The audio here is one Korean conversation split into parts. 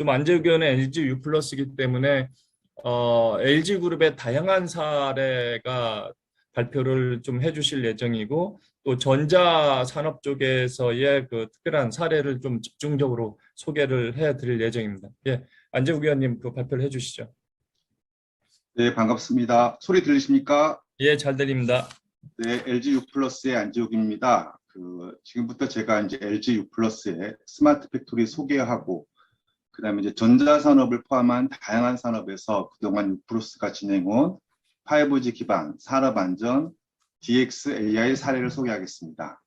좀 안재욱의원은 LG U 플러스이기 때문에 LG그룹의 다양한 사례가 발표를 좀 해주실 예정이고 또 전자산업 쪽에서의 그 특별한 사례를 좀 집중적으로 소개를 해드릴 예정입니다. 예, 안재욱 의원님 그 발표를 해주시죠. 네, 반갑습니다. 소리 들리십니까? 예, 잘 들립니다. 네, LG U 플러스의 안지욱입니다. 지금부터 제가 이제 LG U 플러스의 스마트 팩토리 소개하고, 그다음에 이제 전자산업을 포함한 다양한 산업에서 그동안 U 플러스가 진행한 5G 기반 산업 안전 DX AI 사례를 소개하겠습니다.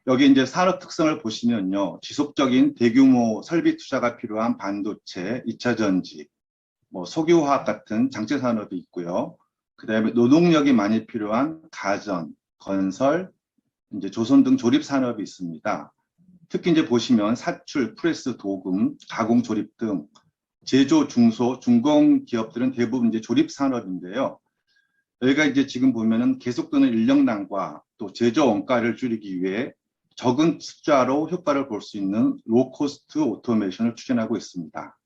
여기 이제 산업 특성을 보시면요, 지속적인 대규모 설비 투자가 필요한 반도체, 2차 전지, 석유화학 같은 장치 산업이 있고요. 그다음에 노동력이 많이 필요한 가전, 건설, 이제 조선 등 조립 산업이 있습니다. 특히 이제 보시면 사출, 프레스, 도금, 가공 조립 등 제조, 중소, 중공 기업들은 대부분 이제 조립 산업인데요. 여기가 이제 지금 보면은 계속되는 인력난과 또 제조 원가를 줄이기 위해 적은 숫자로 효과를 볼 수 있는 로코스트 오토메이션을 추진하고 있습니다.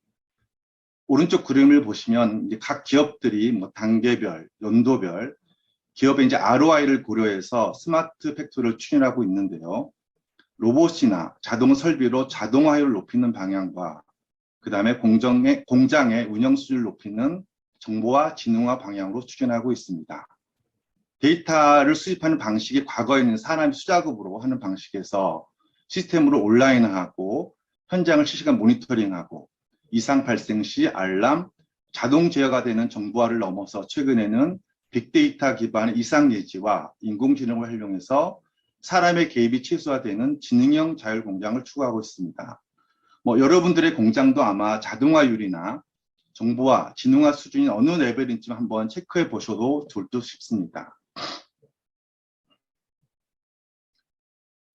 오른쪽 그림을 보시면 이제 각 기업들이 단계별, 연도별 기업의 이제 ROI를 고려해서 스마트 팩토리를 추진하고 있는데요. 로봇이나 자동 설비로 자동화율을 높이는 방향과 그다음에 공장의 운영 수준을 높이는 정보화 지능화 방향으로 추진하고 있습니다. 데이터를 수집하는 방식이 과거에는 사람이 수작업으로 하는 방식에서 시스템으로 온라인화하고 현장을 실시간 모니터링하고 이상 발생 시 알람, 자동 제어가 되는 정보화를 넘어서 최근에는 빅데이터 기반의 이상 예지와 인공지능을 활용해서 사람의 개입이 최소화되는 지능형 자율 공장을 추구하고 있습니다. 여러분들의 공장도 아마 자동화율이나 정보화, 지능화 수준이 어느 레벨인지 한번 체크해 보셔도 좋을 듯 싶습니다.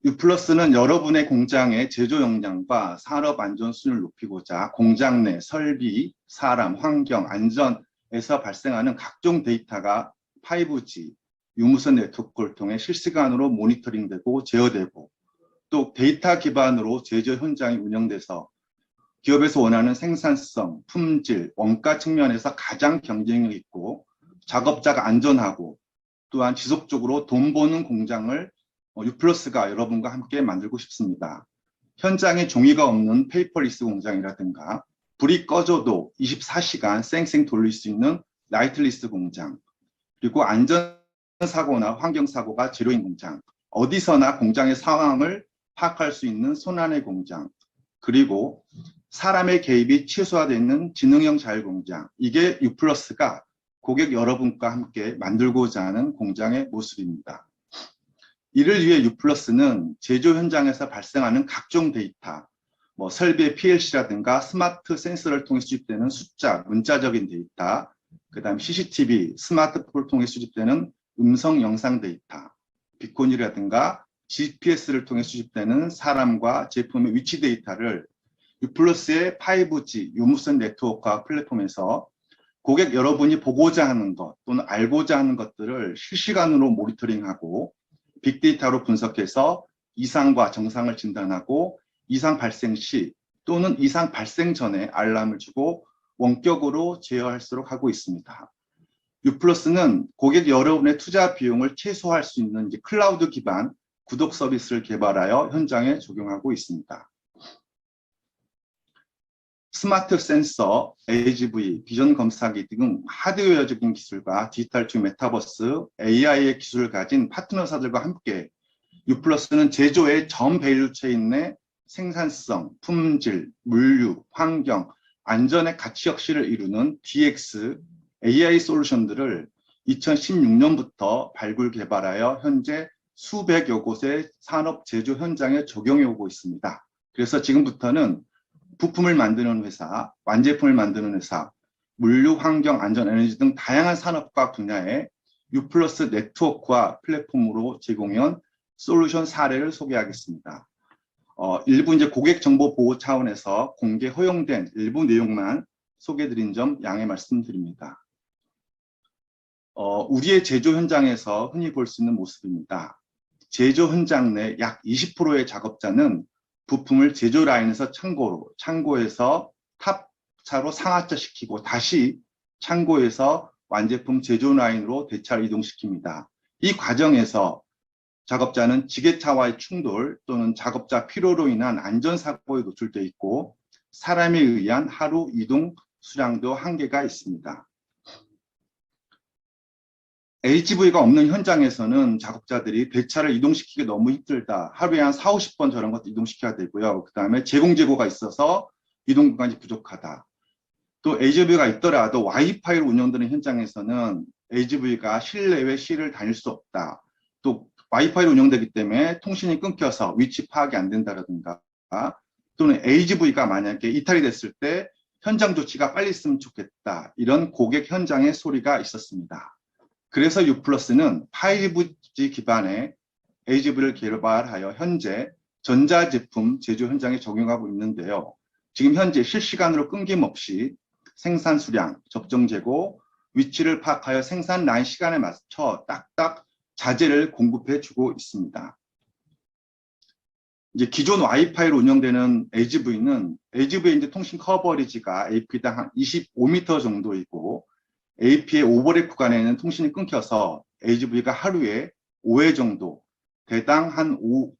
U 플러스는 여러분의 공장의 제조 역량과 산업 안전 수준을 높이고자 공장 내 설비, 사람, 환경, 안전에서 발생하는 각종 데이터가 5G, 유무선 네트워크를 통해 실시간으로 모니터링되고 제어되고 또 데이터 기반으로 제조 현장이 운영돼서 기업에서 원하는 생산성, 품질, 원가 측면에서 가장 경쟁력 있고 작업자가 안전하고 또한 지속적으로 돈 버는 공장을 U 플러스가 여러분과 함께 만들고 싶습니다. 현장에 종이가 없는 페이퍼리스 공장이라든가 불이 꺼져도 24시간 쌩쌩 돌릴 수 있는 라이트리스 공장, 그리고 안전사고나 환경사고가 제로인 공장, 어디서나 공장의 상황을 파악할 수 있는 손안의 공장, 그리고 사람의 개입이 최소화되는 지능형 자율공장, 이게 U 플러스가 고객 여러분과 함께 만들고자 하는 공장의 모습입니다. 이를 위해 U 플러스는 제조 현장에서 발생하는 각종 데이터, 설비의 PLC라든가 스마트 센서를 통해 수집되는 숫자, 문자적인 데이터, 그다음 CCTV, 스마트폰을 통해 수집되는 음성 영상 데이터, 비콘이라든가 GPS를 통해 수집되는 사람과 제품의 위치 데이터를 U 플러스의 5G 유무선 네트워크와 플랫폼에서 고객 여러분이 보고자 하는 것 또는 알고자 하는 것들을 실시간으로 모니터링하고 빅데이터로 분석해서 이상과 정상을 진단하고 이상 발생 시 또는 이상 발생 전에 알람을 주고 원격으로 제어할수록 하고 있습니다. U 플러스는 고객 여러분의 투자 비용을 최소화할 수 있는 클라우드 기반 구독 서비스를 개발하여 현장에 적용하고 있습니다. 스마트 센서, AGV, 비전 검사기 등 하드웨어적인 기술과 디지털 중 메타버스, AI의 기술을 가진 파트너사들과 함께 U 플러스는 제조의 전 밸류체인 내 생산성, 품질, 물류, 환경, 안전의 가치 혁신을 이루는 DX, AI 솔루션들을 2016년부터 발굴 개발하여 현재 수백여 곳의 산업 제조 현장에 적용해 오고 있습니다. 그래서 지금부터는 부품을 만드는 회사, 완제품을 만드는 회사, 물류, 환경, 안전, 에너지 등 다양한 산업과 분야의 U 플러스 네트워크와 플랫폼으로 제공한 솔루션 사례를 소개하겠습니다. 일부 이제 고객 정보 보호 차원에서 공개 허용된 일부 내용만 소개해드린 점 양해 말씀드립니다. 우리의 제조 현장에서 흔히 볼 수 있는 모습입니다. 제조 현장 내 약 20%의 작업자는 부품을 제조 라인에서 창고로, 창고에서 탑차로 상하차 시키고 다시 창고에서 완제품 제조 라인으로 대차를 이동시킵니다. 이 과정에서 작업자는 지게차와의 충돌 또는 작업자 피로로 인한 안전사고에 노출되어 있고 사람에 의한 하루 이동 수량도 한계가 있습니다. HV가 없는 현장에서는 작업자들이 대차를 이동시키기 너무 힘들다. 하루에 한 4, 50번 저런 것도 이동시켜야 되고요. 그 다음에 제공재고가 있어서 이동 공간이 부족하다. 또 HV가 있더라도 와이파이로 운영되는 현장에서는 HV가 실내외 시를 다닐 수 없다. 또 와이파이로 운영되기 때문에 통신이 끊겨서 위치 파악이 안 된다든가 또는 HV가 만약에 이탈이 됐을 때 현장 조치가 빨리 있으면 좋겠다. 이런 고객 현장의 소리가 있었습니다. 그래서 U+는 5G 기반의 HV를 개발하여 현재 전자제품 제조 현장에 적용하고 있는데요. 지금 현재 실시간으로 끊김없이 생산 수량, 적정 재고, 위치를 파악하여 생산 라인 시간에 맞춰 딱딱 자재를 공급해 주고 있습니다. 이제 기존 와이파이로 운영되는 HV는 HV의 이제 통신 커버리지가 AP당 한 25m 정도이고 AP의 오버랩 구간에는 통신이 끊겨서 HV가 하루에 5회 정도, 대당 한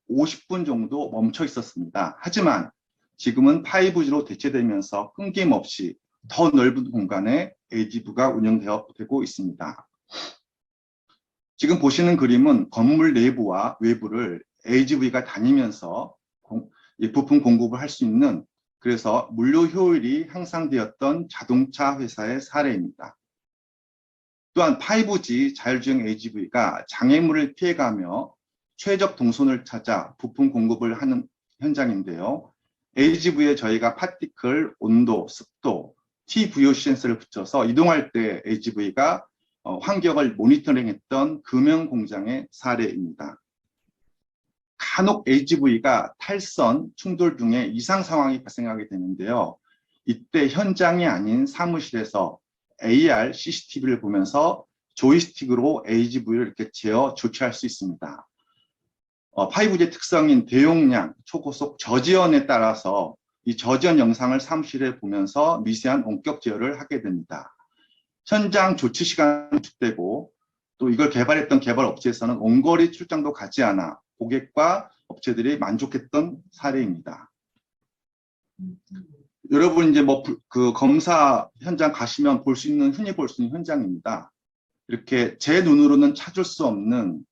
50분 정도 멈춰 있었습니다. 하지만 지금은 5G로 대체되면서 끊김없이 더 넓은 공간에 HV가 운영되고 있습니다. 지금 보시는 그림은 건물 내부와 외부를 HV가 다니면서 부품 공급을 할 수 있는 그래서 물류 효율이 향상되었던 자동차 회사의 사례입니다. 또한 5G 자율주행 HV가 장애물을 피해가며 최적 동선을 찾아 부품 공급을 하는 현장인데요. HV에 저희가 파티클, 온도, 습도, TVOC 센서를 붙여서 이동할 때 HV가 환경을 모니터링했던 금형 공장의 사례입니다. 간혹 HV가 탈선, 충돌 등의 이상 상황이 발생하게 되는데요. 이때 현장이 아닌 사무실에서 AR CCTV를 보면서 조이스틱으로 HV를 이렇게 제어 조치할 수 있습니다. 5G의 특성인 대용량, 초고속 저지연에 따라서 이 저지연 영상을 사무실에 보면서 미세한 원격 제어를 하게 됩니다. 현장 조치 시간이 축되고 또 이걸 개발했던 개발 업체에서는 원거리 출장도 가지 않아 고객과 업체들이 만족했던 사례입니다. 여러분 이제 그 검사 현장 가시면 볼 수 있는 흔히 볼 수 있는 현장입니다. 이렇게 제 눈으로는 찾을 수 없는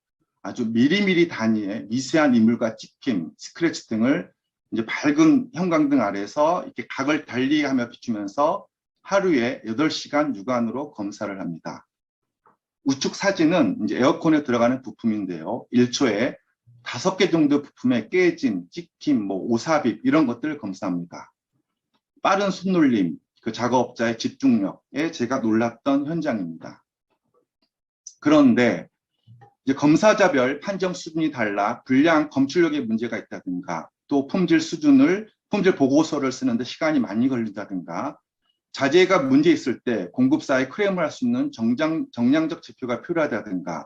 아주 미리미리 단위의 미세한 이물과 찍힘, 스크래치 등을 이제 밝은 형광등 아래서 이렇게 각을 달리하며 비추면서 하루에 8시간 육안으로 검사를 합니다. 우측 사진은 이제 에어컨에 들어가는 부품인데요. 1초에 5개 정도 부품의 깨짐, 찍힘, 오삽입 이런 것들을 검사합니다. 빠른 손놀림, 그 작업자의 집중력에 제가 놀랐던 현장입니다. 그런데 이제 검사자별 판정 수준이 달라 불량 검출력에 문제가 있다든가 또 품질 보고서를 쓰는데 시간이 많이 걸린다든가 자재가 문제 있을 때 공급사에 크레임을 할 수 있는 정량적 지표가 필요하다든가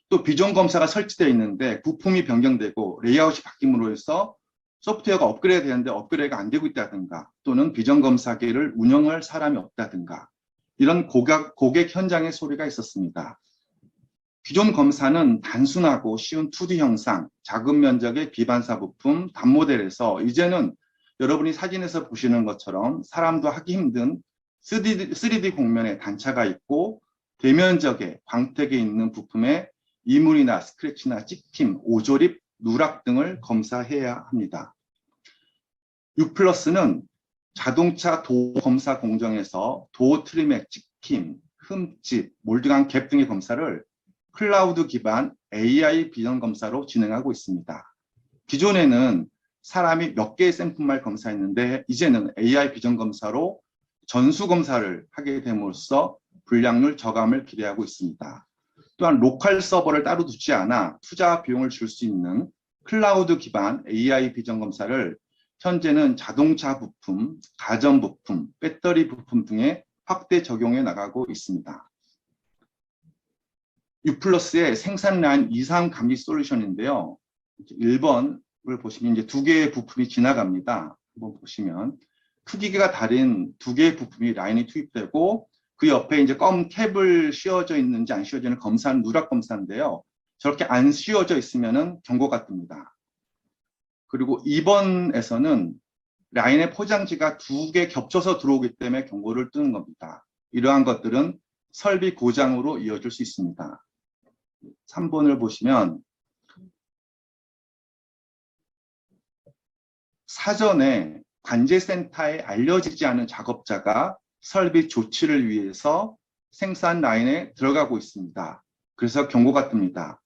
또 비전 검사가 설치되어 있는데 부품이 변경되고 레이아웃이 바뀜으로 해서 소프트웨어가 업그레이드 되는데 업그레이드가 안 되고 있다든가 또는 비전 검사기를 운영할 사람이 없다든가 이런 고객 현장의 소리가 있었습니다. 기존 검사는 단순하고 쉬운 2D 형상, 작은 면적의 비반사 부품, 단모델에서 이제는 여러분이 사진에서 보시는 것처럼 사람도 하기 힘든 3D 공면에 단차가 있고 대면적의 광택에 있는 부품에 이물이나 스크래치나 찍힘, 오조립, 누락 등을 검사해야 합니다. U+는 자동차 도어 검사 공정에서 도어 트리맥, 찍힘, 흠집, 몰딩한 갭 등의 검사를 클라우드 기반 AI 비전 검사로 진행하고 있습니다. 기존에는 사람이 몇 개의 샘플만 검사했는데 이제는 AI 비전 검사로 전수 검사를 하게 됨으로써 불량률 저감을 기대하고 있습니다. 또한 로컬 서버를 따로 두지 않아 투자 비용을 줄 수 있는 클라우드 기반 AI 비전 검사를 현재는 자동차 부품, 가전 부품, 배터리 부품 등에 확대 적용해 나가고 있습니다. U+의 생산 라인 이상 감지 솔루션인데요. 1번을 보시면 이제 두 개의 부품이 지나갑니다. 한번 보시면 크기가 다른 두 개의 부품이 라인이 투입되고 그 옆에 이제 검 캡을 씌워져 있는지 안 씌워져 있는 검사는 누락 검사인데요. 저렇게 안 씌워져 있으면은 경고가 뜹니다. 그리고 2번에서는 라인의 포장지가 두 개 겹쳐서 들어오기 때문에 경고를 뜨는 겁니다. 이러한 것들은 설비 고장으로 이어질 수 있습니다. 3번을 보시면 사전에 관제센터에 알려지지 않은 작업자가 설비 조치를 위해서 생산 라인에 들어가고 있습니다. 그래서 경고가 뜹니다.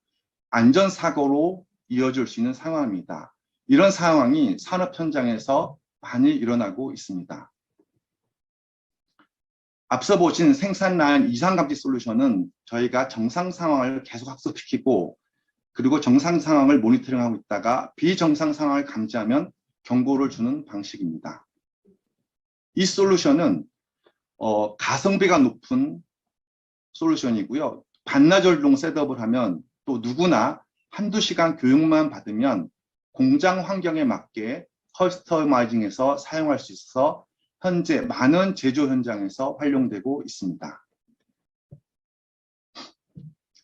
안전사고로 이어질 수 있는 상황입니다. 이런 상황이 산업 현장에서 많이 일어나고 있습니다. 앞서 보신 생산 라인 이상 감지 솔루션은 저희가 정상 상황을 계속 학습시키고 그리고 정상 상황을 모니터링하고 있다가 비정상 상황을 감지하면 경고를 주는 방식입니다. 이 솔루션은 가성비가 높은 솔루션이고요. 반나절동 셋업을 하면 또 누구나 한두 시간 교육만 받으면 공장 환경에 맞게 커스터마이징해서 사용할 수 있어서 현재 많은 제조 현장에서 활용되고 있습니다.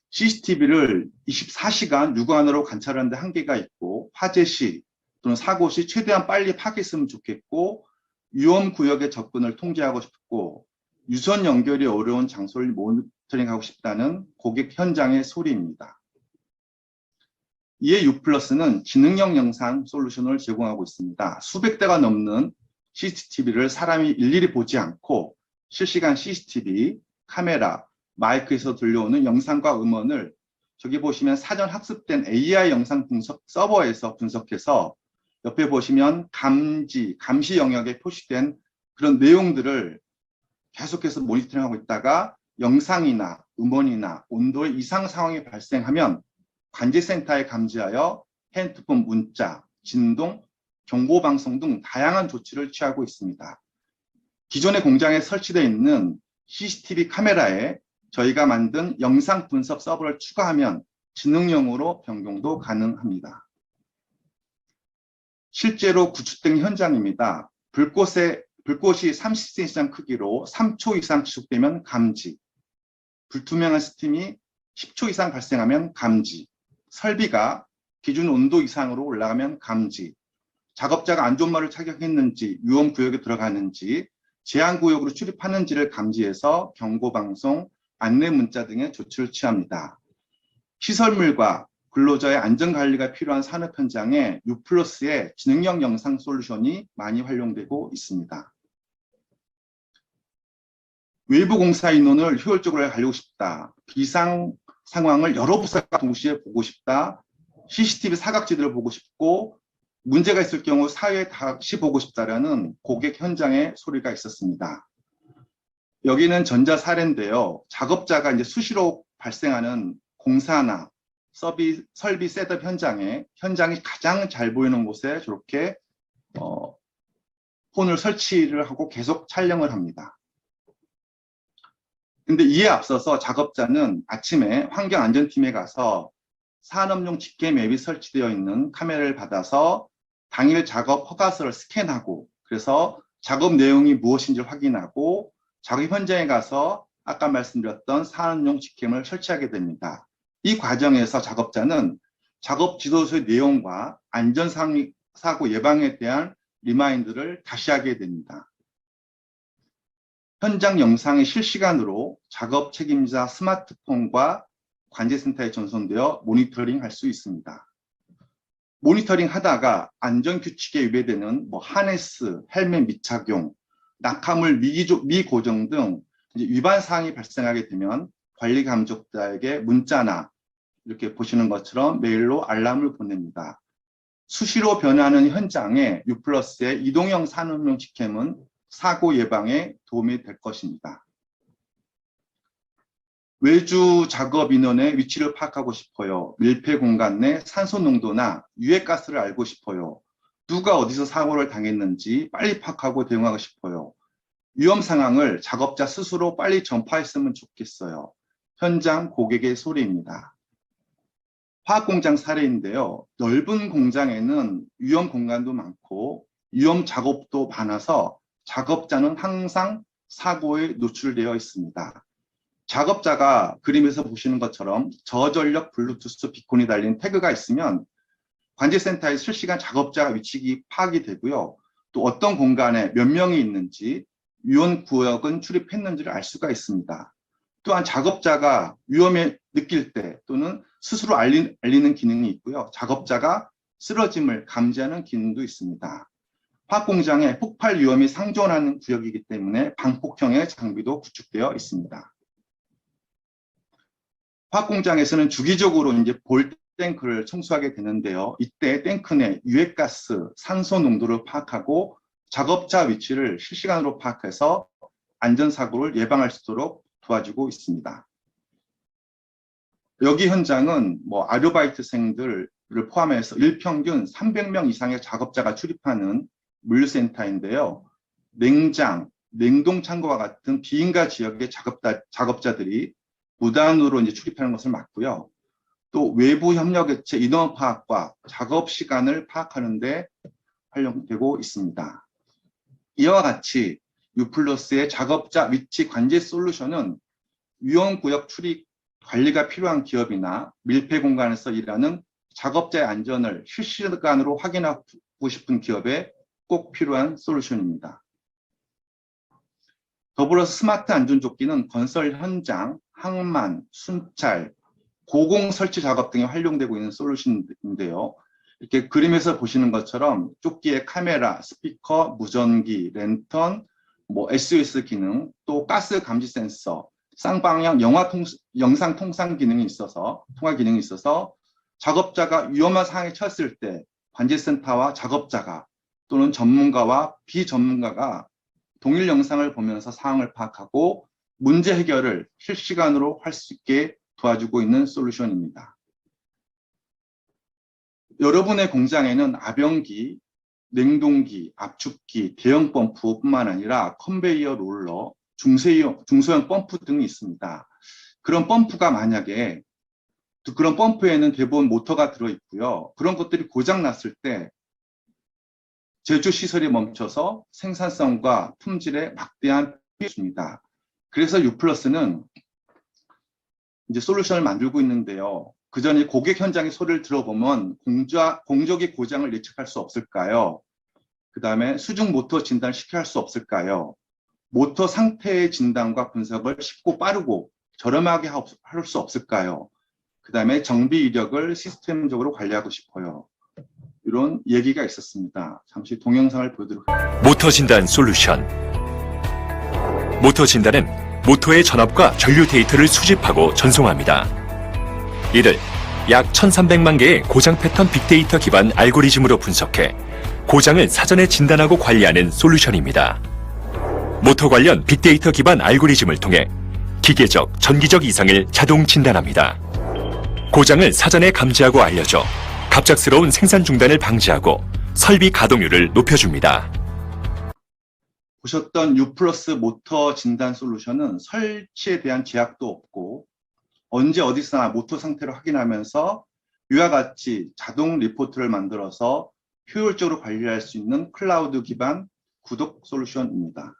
CCTV를 24시간 육안으로 관찰하는 데 한계가 있고 화재 시 또는 사고 시 최대한 빨리 파악했으면 좋겠고 위험 구역의 접근을 통제하고 싶고 유선 연결이 어려운 장소를 모니터링하고 싶다는 고객 현장의 소리입니다. 이에 U+는 지능형 영상 솔루션을 제공하고 있습니다. 수백 대가 넘는 CCTV를 사람이 일일이 보지 않고 실시간 CCTV, 카메라, 마이크에서 들려오는 영상과 음원을 저기 보시면 사전 학습된 AI 영상 분석 서버에서 분석해서 옆에 보시면 감시 영역에 표시된 그런 내용들을 계속해서 모니터링하고 있다가 영상이나 음원이나 온도의 이상 상황이 발생하면 관제센터에 감지하여 핸드폰 문자, 진동, 경고방송 등 다양한 조치를 취하고 있습니다. 기존의 공장에 설치되어 있는 CCTV 카메라에 저희가 만든 영상 분석 서버를 추가하면 지능형으로 변경도 가능합니다. 실제로 구축된 현장입니다. 불꽃이 30cm 이상 크기로 3초 이상 지속되면 감지, 불투명한 스팀이 10초 이상 발생하면 감지, 설비가 기준 온도 이상으로 올라가면 감지, 작업자가 안전모를 착용했는지, 위험구역에 들어가는지, 제한구역으로 출입하는지를 감지해서 경고방송, 안내문자 등의 조치를 취합니다. 시설물과 근로자의 안전관리가 필요한 산업 현장에 U+의 지능형 영상 솔루션이 많이 활용되고 있습니다. 외부 공사 인원을 효율적으로 가려고 싶다. 비상 상황을 여러 부서가 동시에 보고 싶다. CCTV 사각지대를 보고 싶고 문제가 있을 경우 사회에 다시 보고 싶다라는 고객 현장의 소리가 있었습니다. 여기는 전자 사례인데요. 작업자가 이제 수시로 발생하는 공사나 설비 셋업 현장이 가장 잘 보이는 곳에 저렇게 폰을 설치를 하고 계속 촬영을 합니다. 근데 이에 앞서서 작업자는 아침에 환경안전팀에 가서 산업용 집게 맵이 설치되어 있는 카메라를 받아서 당일 작업 허가서를 스캔하고 그래서 작업 내용이 무엇인지 확인하고 작업 현장에 가서 아까 말씀드렸던 산업용 직캠을 설치하게 됩니다. 이 과정에서 작업자는 작업 지도서의 내용과 안전사고 예방에 대한 리마인드를 다시 하게 됩니다. 현장 영상이 실시간으로 작업 책임자 스마트폰과 관제센터에 전송되어 모니터링 할 수 있습니다. 모니터링 하다가 안전규칙에 위배되는 하네스, 헬멧 미착용, 낙하물 미고정 등 위반 사항이 발생하게 되면 관리 감독자에게 문자나 이렇게 보시는 것처럼 메일로 알람을 보냅니다. 수시로 변화하는 현장에 U+의 이동형 산업용 직캠은 사고 예방에 도움이 될 것입니다. 외주 작업 인원의 위치를 파악하고 싶어요. 밀폐 공간 내 산소 농도나 유해가스를 알고 싶어요. 누가 어디서 사고를 당했는지 빨리 파악하고 대응하고 싶어요. 위험 상황을 작업자 스스로 빨리 전파했으면 좋겠어요. 현장 고객의 소리입니다. 화학공장 사례인데요. 넓은 공장에는 위험 공간도 많고 위험 작업도 많아서 작업자는 항상 사고에 노출되어 있습니다. 작업자가 그림에서 보시는 것처럼 저전력 블루투스 비콘이 달린 태그가 있으면 관제센터에 실시간 작업자 위치 파악이 되고요. 또 어떤 공간에 몇 명이 있는지, 위험 구역은 출입했는지를 알 수가 있습니다. 또한 작업자가 위험에 느낄 때 또는 스스로 알리는 기능이 있고요. 작업자가 쓰러짐을 감지하는 기능도 있습니다. 화학공장에 폭발 위험이 상존하는 구역이기 때문에 방폭형의 장비도 구축되어 있습니다. 화학공장에서는 주기적으로 이제 볼 탱크를 청소하게 되는데요. 이때 탱크 내 유해가스, 산소 농도를 파악하고 작업자 위치를 실시간으로 파악해서 안전사고를 예방할 수 있도록 도와주고 있습니다. 여기 현장은 아르바이트생들을 포함해서 일평균 300명 이상의 작업자가 출입하는 물류센터인데요. 냉장, 냉동창고와 같은 비인가 지역의 작업자들이 무단으로 이제 출입하는 것을 막고요. 또 외부 협력업체 인원 파악과 작업 시간을 파악하는 데 활용되고 있습니다. 이와 같이 유플러스의 작업자 위치 관제 솔루션은 위험구역 출입 관리가 필요한 기업이나 밀폐 공간에서 일하는 작업자의 안전을 실시간으로 확인하고 싶은 기업에 꼭 필요한 솔루션입니다. 더불어서 스마트 안전조끼는 건설 현장, 항만, 순찰, 고공 설치 작업 등에 활용되고 있는 솔루션인데요. 이렇게 그림에서 보시는 것처럼 조끼에 카메라, 스피커, 무전기, 랜턴, SOS 기능, 또 가스 감지 센서, 쌍방향 영상 통상 기능이 있어서 작업자가 위험한 상황에 처했을 때 관제센터와 작업자가 또는 전문가와 비전문가가 동일 영상을 보면서 상황을 파악하고 문제 해결을 실시간으로 할 수 있게 도와주고 있는 솔루션입니다. 여러분의 공장에는 압연기, 냉동기, 압축기, 대형 펌프뿐만 아니라 컨베이어 롤러, 중소형 펌프 등이 있습니다. 그런 펌프가 만약에 그런 펌프에는 대부분 모터가 들어있고요. 그런 것들이 고장 났을 때 제조 시설이 멈춰서 생산성과 품질에 막대한 피해를 줍니다. 그래서 유플러스는 이제 솔루션을 만들고 있는데요. 그 전에 고객 현장의 소리를 들어보면 공조기 고장을 예측할 수 없을까요? 그 다음에 수중 모터 진단을 쉽게 할 수 없을까요? 모터 상태의 진단과 분석을 쉽고 빠르고 저렴하게 할 수 없을까요? 그 다음에 정비 이력을 시스템적으로 관리하고 싶어요. 이런 얘기가 있었습니다. 잠시 동영상을 보여드리도록 하겠습니다. 모터 진단 솔루션. 모터 진단은 모터의 전압과 전류 데이터를 수집하고 전송합니다. 이를 약 1300만 개의 고장 패턴 빅데이터 기반 알고리즘으로 분석해 고장을 사전에 진단하고 관리하는 솔루션입니다. 모터 관련 빅데이터 기반 알고리즘을 통해 기계적, 전기적 이상을 자동 진단합니다. 고장을 사전에 감지하고 알려줘 갑작스러운 생산 중단을 방지하고 설비 가동률을 높여줍니다. 보셨던 유플러스 모터 진단 솔루션은 설치에 대한 제약도 없고 언제 어디서나 모터 상태를 확인하면서 이와 같이 자동 리포트를 만들어서 효율적으로 관리할 수 있는 클라우드 기반 구독 솔루션입니다.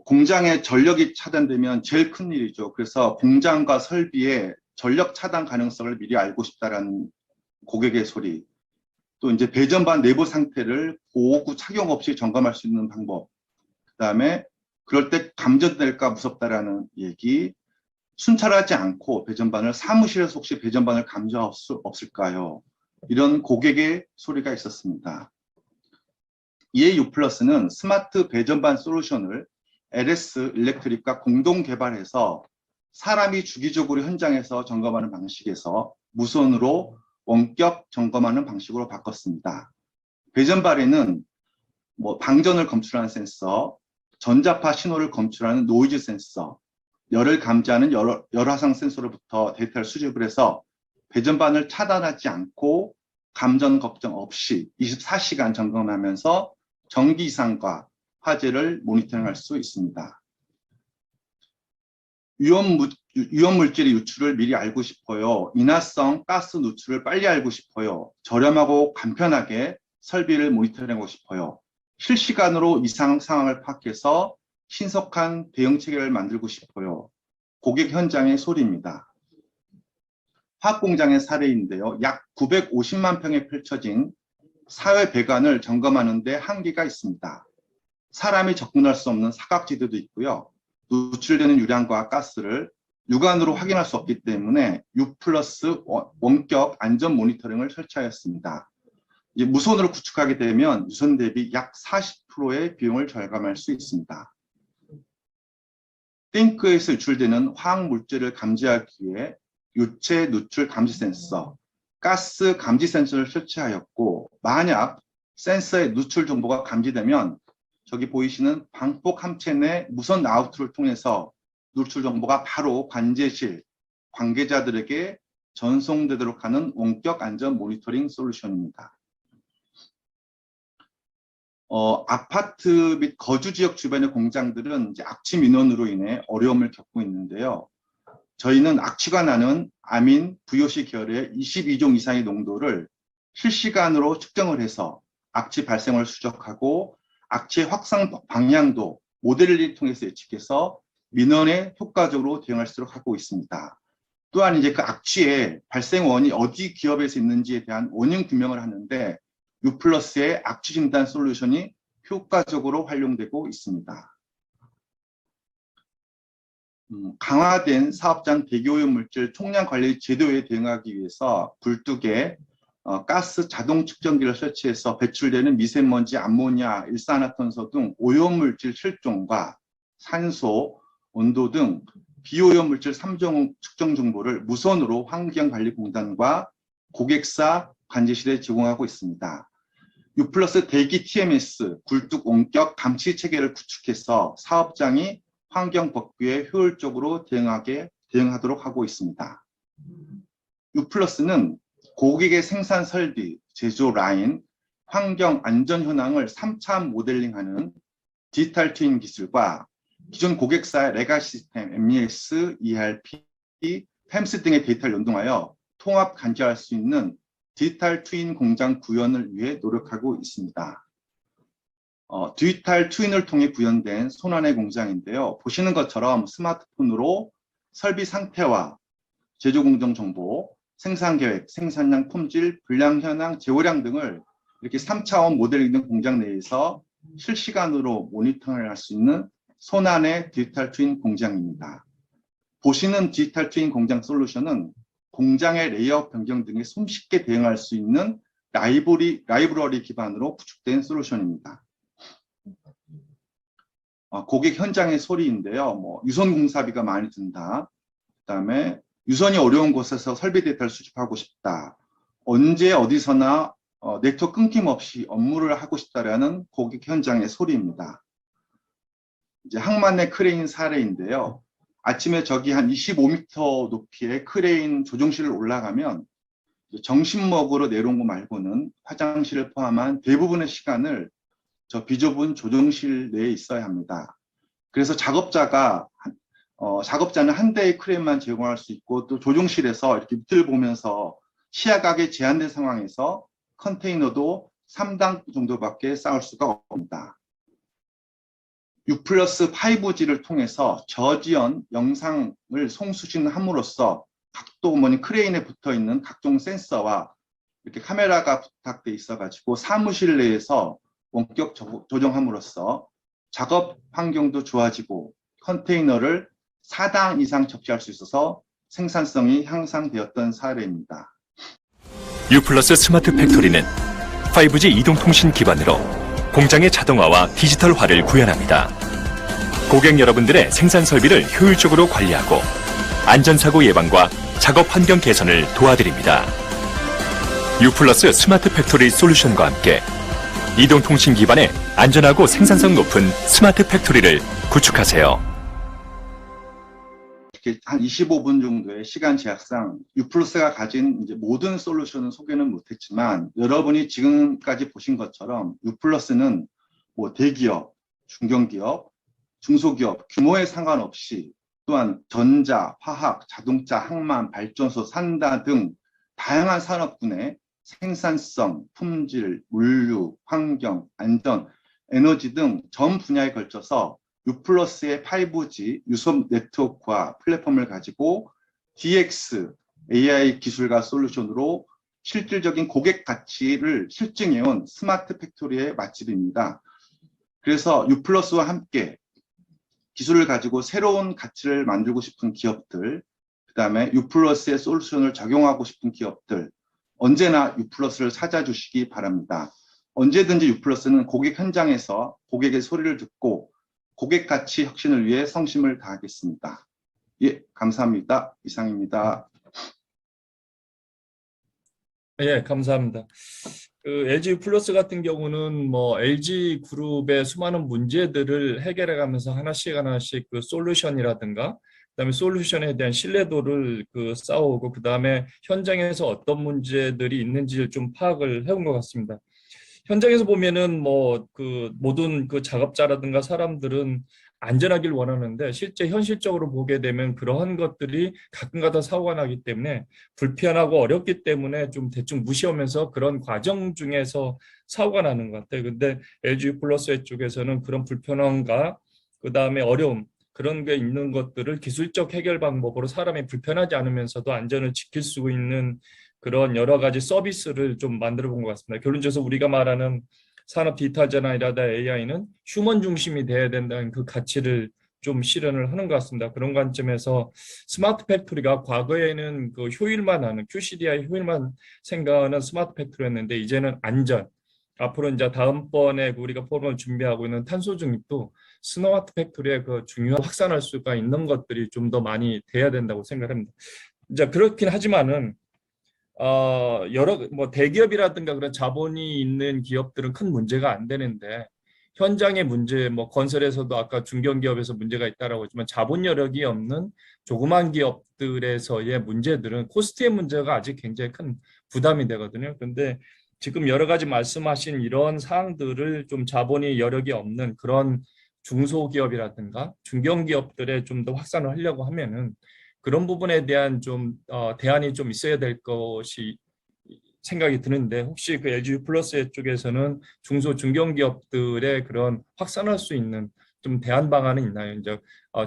공장에 전력이 차단되면 제일 큰 일이죠. 그래서 공장과 설비의 전력 차단 가능성을 미리 알고 싶다라는 고객의 소리. 또 이제 배전반 내부 상태를 보호구 착용 없이 점검할 수 있는 방법. 그다음에 그럴 때 감전될까 무섭다라는 얘기. 순찰하지 않고 배전반을 사무실에서 혹시 배전반을 감지할 수 없을까요? 이런 고객의 소리가 있었습니다. 이에 유플러스는 스마트 배전반 솔루션을 LS 일렉트릭과 공동 개발해서 사람이 주기적으로 현장에서 점검하는 방식에서 무선으로 원격 점검하는 방식으로 바꿨습니다. 배전발에는 방전을 검출하는 센서, 전자파 신호를 검출하는 노이즈 센서, 열을 감지하는 열화상 센서로부터 데이터를 수집을 해서 배전반을 차단하지 않고 감전 걱정 없이 24시간 점검하면서 전기 이상과 화재를 모니터링할 수 있습니다. 위험물질의 유출을 미리 알고 싶어요. 인화성 가스 누출을 빨리 알고 싶어요. 저렴하고 간편하게 설비를 모니터링하고 싶어요. 실시간으로 이상 상황을 파악해서 신속한 대응 체계를 만들고 싶어요. 고객 현장의 소리입니다. 화학 공장의 사례인데요. 약 950만 평에 펼쳐진 사회 배관을 점검하는 데 한계가 있습니다. 사람이 접근할 수 없는 사각지대도 있고요. 누출되는 유량과 가스를 육안으로 확인할 수 없기 때문에 U+ 원격 안전 모니터링을 설치하였습니다. 이제 무선으로 구축하게 되면 유선 대비 약 40%의 비용을 절감할 수 있습니다. 탱크에서 유출되는 화학 물질을 감지하기 위해 유체 누출 감지 센서, 가스 감지 센서를 설치하였고, 만약 센서의 누출 정보가 감지되면 저기 보이시는 방폭 함체 내 무선 아웃을 통해서 누출 정보가 바로 관제실 관계자들에게 전송되도록 하는 원격 안전 모니터링 솔루션입니다. 아파트 및 거주 지역 주변의 공장들은 이제 악취 민원으로 인해 어려움을 겪고 있는데요. 저희는 악취가 나는 아민, VOC 계열의 22종 이상의 농도를 실시간으로 측정을 해서 악취 발생을 수정하고 악취의 확산 방향도 모델을 통해서 예측해서 민원에 효과적으로 대응할 수 있도록 하고 있습니다. 또한 이제 그 악취의 발생 원이 어디 기업에서 있는지에 대한 원인 규명을 하는데 U+의 악취 진단 솔루션이 효과적으로 활용되고 있습니다. 강화된 사업장 대기오염 물질 총량 관리 제도에 대응하기 위해서 굴뚝에 가스 자동 측정기를 설치해서 배출되는 미세먼지, 암모니아, 일산화탄소 등 오염물질 실종과 산소, 온도 등 비오염물질 3종 측정 정보를 무선으로 환경관리공단과 고객사 관제실에 제공하고 있습니다. U+ 대기 TMS, 굴뚝 원격 감시 체계를 구축해서 사업장이 환경 법규에 효율적으로 대응하도록 하고 있습니다. U+는 고객의 생산 설비, 제조 라인, 환경 안전 현황을 3차 모델링하는 디지털 트윈 기술과 기존 고객사의 레가시 시스템, MES, ERP, PEMS 등의 데이터를 연동하여 통합 간주할 수 있는 디지털 트윈 공장 구현을 위해 노력하고 있습니다. 디지털 트윈을 통해 구현된 손안의 공장인데요. 보시는 것처럼 스마트폰으로 설비 상태와 제조 공정 정보, 생산 계획, 생산량, 품질, 불량 현황, 재고량 등을 이렇게 3차원 모델링 공장 내에서 실시간으로 모니터링을 할 수 있는 손안의 디지털 트윈 공장입니다. 보시는 디지털 트윈 공장 솔루션은 공장의 레이아웃 변경 등에 손쉽게 대응할 수 있는 라이브러리 기반으로 구축된 솔루션입니다. 고객 현장의 소리인데요. 유선 공사비가 많이 든다. 그다음에 유선이 어려운 곳에서 설비 데이터를 수집하고 싶다. 언제 어디서나 네트워크 끊김없이 업무를 하고 싶다라는 고객 현장의 소리입니다. 이제 항만의 크레인 사례인데요. 아침에 저기 한 25m 높이의 크레인 조종실을 올라가면 점심 먹으러 내려온 거 말고는 화장실을 포함한 대부분의 시간을 저 비좁은 조종실 내에 있어야 합니다. 그래서 작업자는 한 대의 크레인만 제공할 수 있고 또 조종실에서 이렇게 밑을 보면서 시야각이 제한된 상황에서 컨테이너도 3단 정도밖에 쌓을 수가 없습니다. U+ 5G를 통해서 저지연 영상을 송수신함으로써 각도 크레인에 붙어 있는 각종 센서와 이렇게 카메라가 부탁돼 있어가지고 사무실 내에서 원격 조정함으로써 작업 환경도 좋아지고 컨테이너를 4단 이상 접시할 수 있어서 생산성이 향상되었던 사례입니다. U+ 스마트 팩토리는 5G 이동통신 기반으로 공장의 자동화와 디지털화를 구현합니다. 고객 여러분들의 생산 설비를 효율적으로 관리하고 안전사고 예방과 작업 환경 개선을 도와드립니다. U+ 스마트 팩토리 솔루션과 함께 이동통신 기반의 안전하고 생산성 높은 스마트 팩토리를 구축하세요. 이렇게 한 25분 정도의 시간 제약상 U+가 가진 이제 모든 솔루션은 소개는 못했지만 여러분이 지금까지 보신 것처럼 U+는 대기업, 중견기업, 중소기업 규모에 상관없이 또한 전자, 화학, 자동차, 항만, 발전소, 산다 등 다양한 산업군의 생산성, 품질, 물류, 환경, 안전, 에너지 등 전 분야에 걸쳐서 U+의 5G 유선 네트워크와 플랫폼을 가지고 DX, AI 기술과 솔루션으로 실질적인 고객 가치를 실증해온 스마트 팩토리의 맛집입니다. 그래서 U+와 함께 기술을 가지고 새로운 가치를 만들고 싶은 기업들, 그다음에 U+의 솔루션을 적용하고 싶은 기업들, 언제나 U+를 찾아주시기 바랍니다. 언제든지 U+는 고객 현장에서 고객의 소리를 듣고 고객 가치 혁신을 위해 성심을 다하겠습니다. 예, 감사합니다. 이상입니다. 예, 감사합니다. 그 LG 플러스 같은 경우는 뭐 LG 그룹의 수많은 문제들을 해결해 가면서 하나씩 하나씩 그 솔루션이라든가 그다음에 솔루션에 대한 신뢰도를 그 쌓아오고 그다음에 현장에서 어떤 문제들이 있는지를 좀 파악을 해온 것 같습니다. 현장에서 보면은 뭐 그 모든 그 작업자라든가 사람들은 안전하길 원하는데 실제 현실적으로 보게 되면 그러한 것들이 가끔가다 사고가 나기 때문에 불편하고 어렵기 때문에 좀 대충 무시하면서 그런 과정 중에서 사고가 나는 것 같아요. 근데 LG 플러스 쪽에서는 그런 불편함과 그다음에 어려움 그런 게 있는 것들을 기술적 해결 방법으로 사람이 불편하지 않으면서도 안전을 지킬 수 있는 그런 여러 가지 서비스를 좀 만들어 본 것 같습니다. 결론적으로 우리가 말하는 산업 디지털 전환이라다 AI는 휴먼 중심이 돼야 된다는 그 가치를 좀 실현을 하는 것 같습니다. 그런 관점에서 스마트 팩토리가 과거에는 그 효율만 하는 QCDI 효율만 생각하는 스마트 팩토리였는데 이제는 안전, 앞으로 이제 다음번에 우리가 포럼을 준비하고 있는 탄소 중립도 스마트 팩토리의 그 중요한 확산할 수가 있는 것들이 좀 더 많이 돼야 된다고 생각합니다. 이제 그렇긴 하지만은 여러 뭐 대기업이라든가 그런 자본이 있는 기업들은 큰 문제가 안 되는데 현장의 문제 뭐 건설에서도 아까 중견기업에서 문제가 있다라고 했지만 자본 여력이 없는 조그만 기업들에서의 문제들은 코스트의 문제가 아직 굉장히 큰 부담이 되거든요. 그런데 지금 여러 가지 말씀하신 이런 사항들을 좀 자본이 여력이 없는 그런 중소기업이라든가 중견기업들에 좀 더 확산을 하려고 하면은 그런 부분에 대한 좀 대안이 좀 있어야 될 것이 생각이 드는데 혹시 그 LG 플러스 쪽에서는 중소 중견기업들의 그런 확산할 수 있는 좀 대안 방안이 있나요? 이제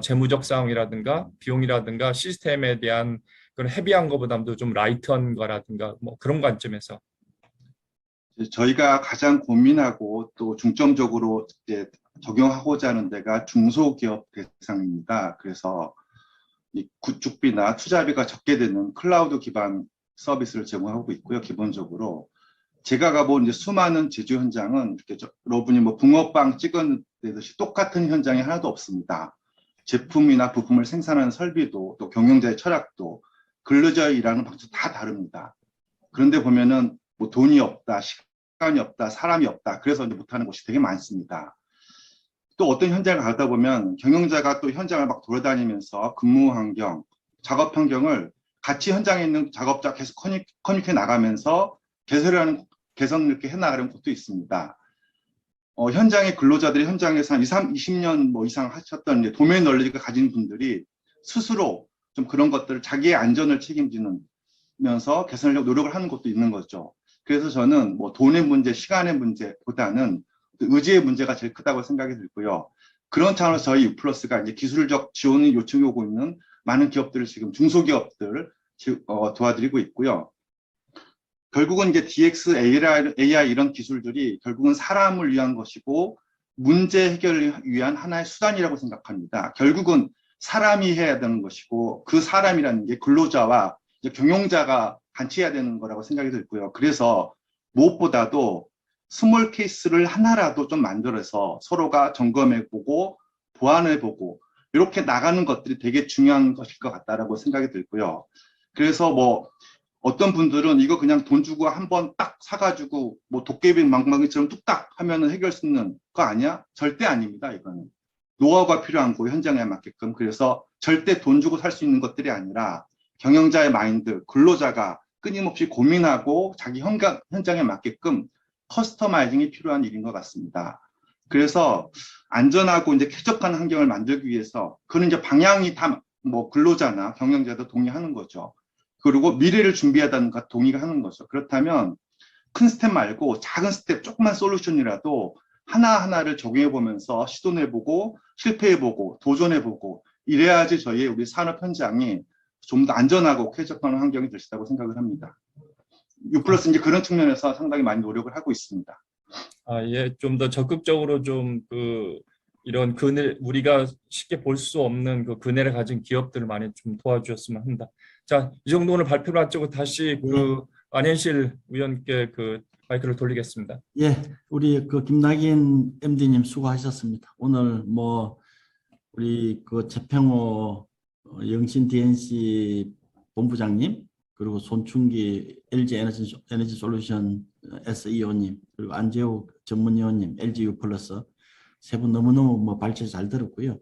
재무적 사항이라든가 비용이라든가 시스템에 대한 그런 헤비한 것보다도 좀 라이트한 거라든가 뭐 그런 관점에서 저희가 가장 고민하고 또 중점적으로 이제 적용하고자 하는 데가 중소기업 대상입니다. 그래서 이 구축비나 투자비가 적게 되는 클라우드 기반 서비스를 제공하고 있고요. 기본적으로 제가 가본 이제 수많은 제조 현장은 이렇게 여러분이 뭐 붕어빵 찍어내듯이 똑같은 현장이 하나도 없습니다. 제품이나 부품을 생산하는 설비도 또 경영자의 철학도 근로자의 일하는 방식도 다 다릅니다. 그런데 보면은 뭐 돈이 없다, 시간이 없다, 사람이 없다. 그래서 이제 못하는 곳이 되게 많습니다. 또 어떤 현장을 가다 보면 경영자가 또 현장을 막 돌아다니면서 근무 환경, 작업 환경을 같이 현장에 있는 작업자 계속 커뮤니케이션 나가면서 개선을 이렇게 해나가는 곳도 있습니다. 현장의 근로자들이 현장에서 한 20년 뭐 이상 하셨던 이제 도메인 널리지가 가진 분들이 스스로 좀 그런 것들을 자기의 안전을 책임지면서 개선하려고 노력을 하는 것도 있는 거죠. 그래서 저는 뭐 돈의 문제, 시간의 문제보다는 의지의 문제가 제일 크다고 생각이 들고요. 그런 차원에서 저희 U+가 이제 기술적 지원을 요청해 오고 있는 많은 기업들을 지금 중소기업들 도와드리고 있고요. 결국은 이제 DX, AI 이런 기술들이 결국은 사람을 위한 것이고 문제 해결을 위한 하나의 수단이라고 생각합니다. 결국은 사람이 해야 되는 것이고 그 사람이라는 게 근로자와 이제 경영자가 같이 해야 되는 거라고 생각이 들고요. 그래서 무엇보다도 스몰 케이스를 하나라도 좀 만들어서 서로가 점검해보고 보완해보고 이렇게 나가는 것들이 되게 중요한 것일 것 같다라고 생각이 들고요. 그래서 뭐 어떤 분들은 이거 그냥 돈 주고 한번 딱 사가지고 뭐 도깨비 망망이처럼 뚝딱 하면은 해결할 수 있는 거 아니야? 절대 아닙니다. 이거는 노하우가 필요한 거 현장에 맞게끔. 그래서 절대 돈 주고 살 수 있는 것들이 아니라 경영자의 마인드, 근로자가 끊임없이 고민하고 자기 현장에 맞게끔 커스터마이징이 필요한 일인 것 같습니다. 그래서 안전하고 이제 쾌적한 환경을 만들기 위해서 그는 이제 방향이 다 뭐 근로자나 경영자도 동의하는 거죠. 그리고 미래를 준비하다는 것 동의가 하는 거죠. 그렇다면 큰 스텝 말고 작은 스텝, 조그만 솔루션이라도 하나하나를 적용해보면서 시도해보고 실패해보고 도전해보고 이래야지 우리 산업 현장이 좀 더 안전하고 쾌적한 환경이 될 수 있다고 생각을 합니다. U+ 이제 그런 측면에서 상당히 많이 노력을 하고 있습니다. 예, 좀 더 적극적으로 이런 그늘, 우리가 쉽게 볼 수 없는 그 그늘을 가진 기업들을 많이 좀 도와주셨으면 합니다. 자, 이 정도 오늘 발표를 마치고 다시 안현실 위원께 마이크를 돌리겠습니다. 예, 우리 김낙인 MD님 수고하셨습니다. 오늘 우리 재평호 영신 DNC 본부장님, 그리고 손충기 LG 에너지 솔루션 SEO님, 그리고 안재욱 전문위원님 LG U+ 세 분 너무너무 발제 잘 들었고요.